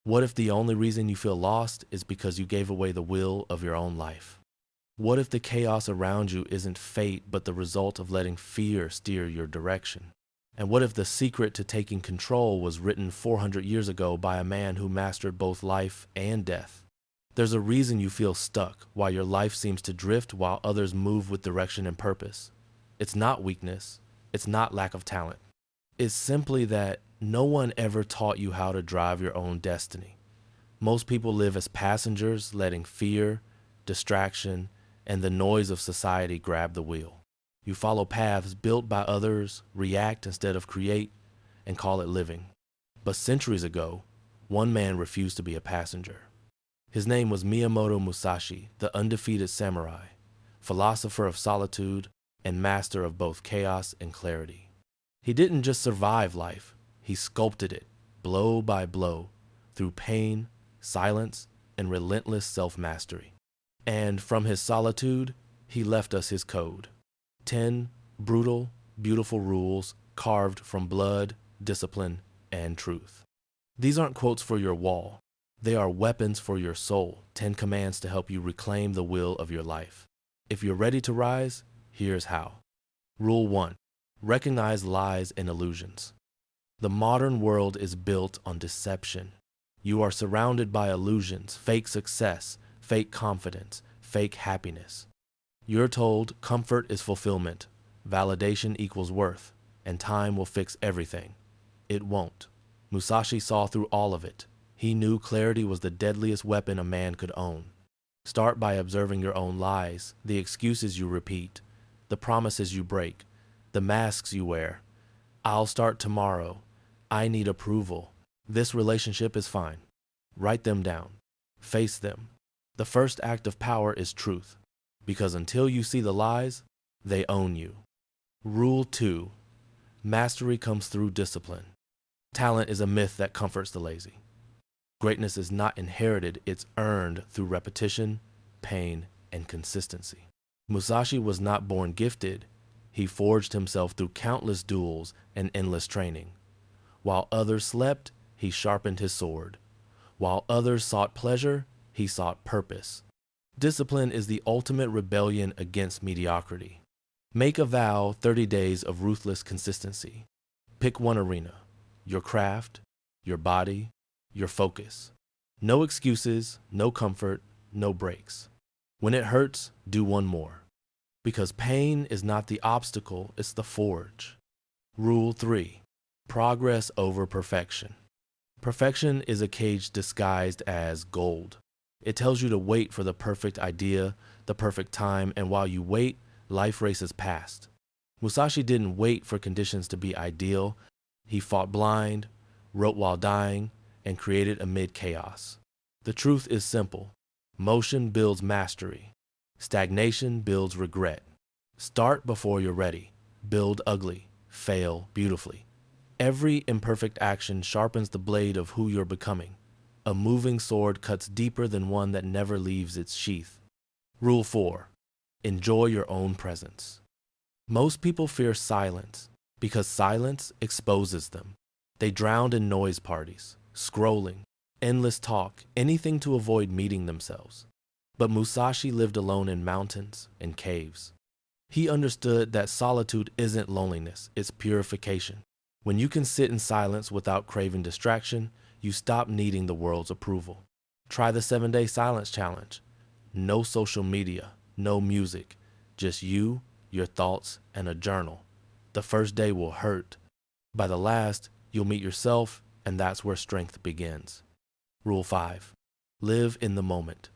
What if the only reason you feel lost is because you gave away the will of your own life? What if the chaos around you isn't fate but the result of letting fear steer your direction? And what if the secret to taking control was written 400 years ago by a man who mastered both life and death? There's a reason you feel stuck, why your life seems to drift while others move with direction and purpose. It's not weakness. It's not lack of talent. It's simply that no one ever taught you how to drive your own destiny. Most people live as passengers, letting fear, distraction, and the noise of society grab the wheel. You follow paths built by others, react instead of create, and call it living. But centuries ago, one man refused to be a passenger. His name was Miyamoto Musashi, the undefeated samurai, philosopher of solitude, and master of both chaos and clarity. He didn't just survive life, he sculpted it, blow by blow, through pain, silence, and relentless self-mastery. And from his solitude, he left us his code. 10 brutal, beautiful rules carved from blood, discipline, and truth. These aren't quotes for your wall. They are weapons for your soul, 10 commands to help you reclaim the will of your life. If you're ready to rise, here's how. Rule 1. Recognize lies and illusions. The modern world is built on deception. You are surrounded by illusions, fake success, fake confidence, fake happiness. You're told comfort is fulfillment, validation equals worth, and time will fix everything. It won't. Musashi saw through all of it. He knew clarity was the deadliest weapon a man could own. Start by observing your own lies, the excuses you repeat, the promises you break, the masks you wear. I'll start tomorrow. I need approval. This relationship is fine. Write them down. Face them. The first act of power is truth, because until you see the lies, they own you. Rule 2. Mastery comes through discipline. Talent is a myth that comforts the lazy. Greatness is not inherited, it's earned through repetition, pain, and consistency. Musashi was not born gifted. He forged himself through countless duels and endless training. While others slept, he sharpened his sword. While others sought pleasure, he sought purpose. Discipline is the ultimate rebellion against mediocrity. Make a vow 30 days of ruthless consistency. Pick one arena, your craft, your body, your focus. No excuses, no comfort, no breaks. When it hurts, do one more. Because pain is not the obstacle, it's the forge. Rule 3. Progress over perfection. Perfection is a cage disguised as gold. It tells you to wait for the perfect idea, the perfect time, and while you wait, life races past. Musashi didn't wait for conditions to be ideal. He fought blind, wrote while dying, and created amid chaos. The truth is simple. Motion builds mastery. Stagnation builds regret. Start before you're ready. Build ugly. Fail beautifully. Every imperfect action sharpens the blade of who you're becoming. A moving sword cuts deeper than one that never leaves its sheath. Rule 4. Enjoy your own presence. Most people fear silence because silence exposes them. They drown in noise parties, scrolling, endless talk, anything to avoid meeting themselves. But Musashi lived alone in mountains and caves. He understood that solitude isn't loneliness, it's purification. When you can sit in silence without craving distraction, you stop needing the world's approval. Try the 7-day silence challenge. No social media, no music, just you, your thoughts, and a journal. The first day will hurt. By the last, you'll meet yourself, and that's where strength begins. Rule 5. Live in the moment.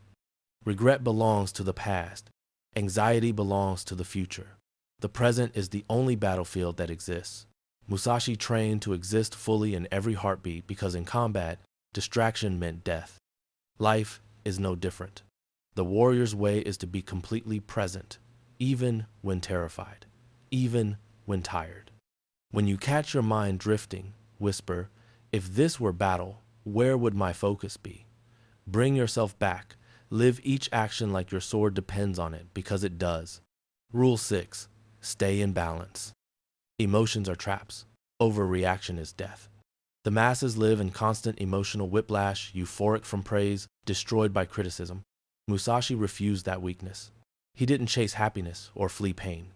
Regret belongs to the past. Anxiety belongs to the future. The present is the only battlefield that exists. Musashi trained to exist fully in every heartbeat because in combat, distraction meant death. Life is no different. The warrior's way is to be completely present, even when terrified, even when tired. When you catch your mind drifting, whisper, "If this were battle, where would my focus be?" Bring yourself back. Live each action like your sword depends on it, because it does. Rule 6. Stay in balance. Emotions are traps. Overreaction is death. The masses live in constant emotional whiplash, euphoric from praise, destroyed by criticism. Musashi refused that weakness. He didn't chase happiness or flee pain.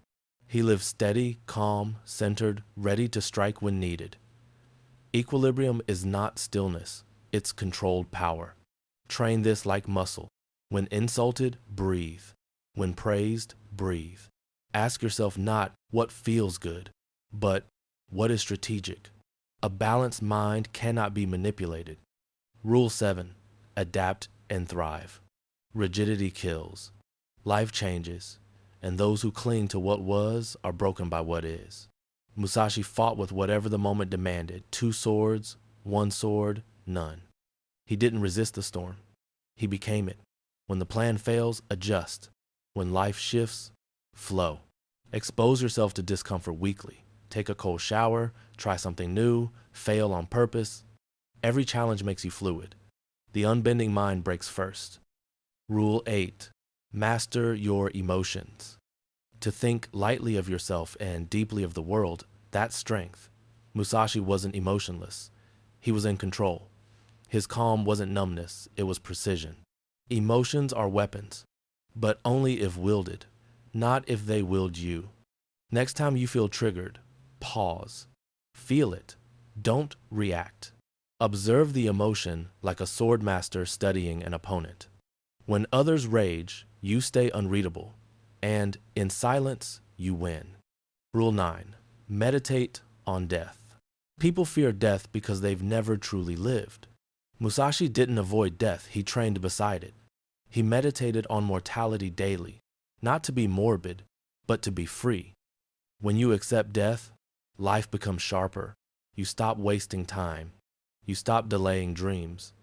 He lived steady, calm, centered, ready to strike when needed. Equilibrium is not stillness, it's controlled power. Train this like muscle. When insulted, breathe. When praised, breathe. Ask yourself not what feels good, but what is strategic. A balanced mind cannot be manipulated. Rule 7. Adapt and thrive. Rigidity kills. Life changes, and those who cling to what was are broken by what is. Musashi fought with whatever the moment demanded. 2 swords, 1 sword, none. He didn't resist the storm. He became it. When the plan fails, adjust. When life shifts, flow. Expose yourself to discomfort weekly. Take a cold shower, try something new, fail on purpose. Every challenge makes you fluid. The unbending mind breaks first. Rule 8. Master your emotions. To think lightly of yourself and deeply of the world, that's strength. Musashi wasn't emotionless. He was in control. His calm wasn't numbness, it was precision. Emotions are weapons, but only if wielded, not if they wield you. Next time you feel triggered, pause. Feel it. Don't react. Observe the emotion like a sword master studying an opponent. When others rage, you stay unreadable, and in silence, you win. Rule 9. Meditate on death. People fear death because they've never truly lived. Musashi didn't avoid death, he trained beside it. He meditated on mortality daily, not to be morbid, but to be free. When you accept death, life becomes sharper. You stop wasting time. You stop delaying dreams.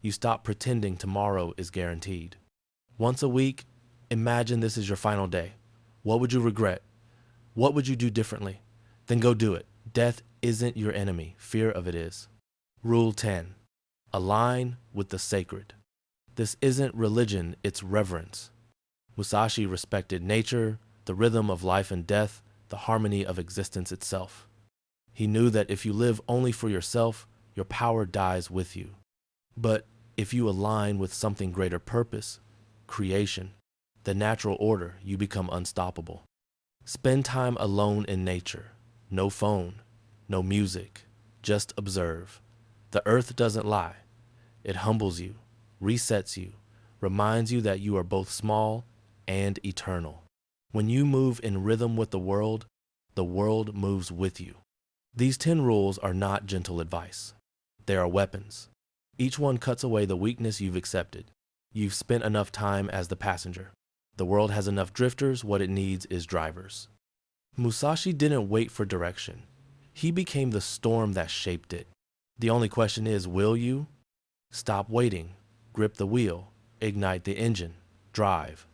You stop pretending tomorrow is guaranteed. Once a week, imagine this is your final day. What would you regret? What would you do differently? Then go do it. Death isn't your enemy. Fear of it is. Rule 10. Align with the sacred. This isn't religion, it's reverence. Musashi respected nature, the rhythm of life and death, the harmony of existence itself. He knew that if you live only for yourself, your power dies with you. But if you align with something greater purpose, creation, the natural order, you become unstoppable. Spend time alone in nature. No phone, no music, just observe. The earth doesn't lie. It humbles you, resets you, reminds you that you are both small and eternal. When you move in rhythm with the world moves with you. These 10 rules are not gentle advice. They are weapons. Each one cuts away the weakness you've accepted. You've spent enough time as the passenger. The world has enough drifters, what it needs is drivers. Musashi didn't wait for direction. He became the storm that shaped it. The only question is, will you? Stop waiting, grip the wheel, ignite the engine, drive.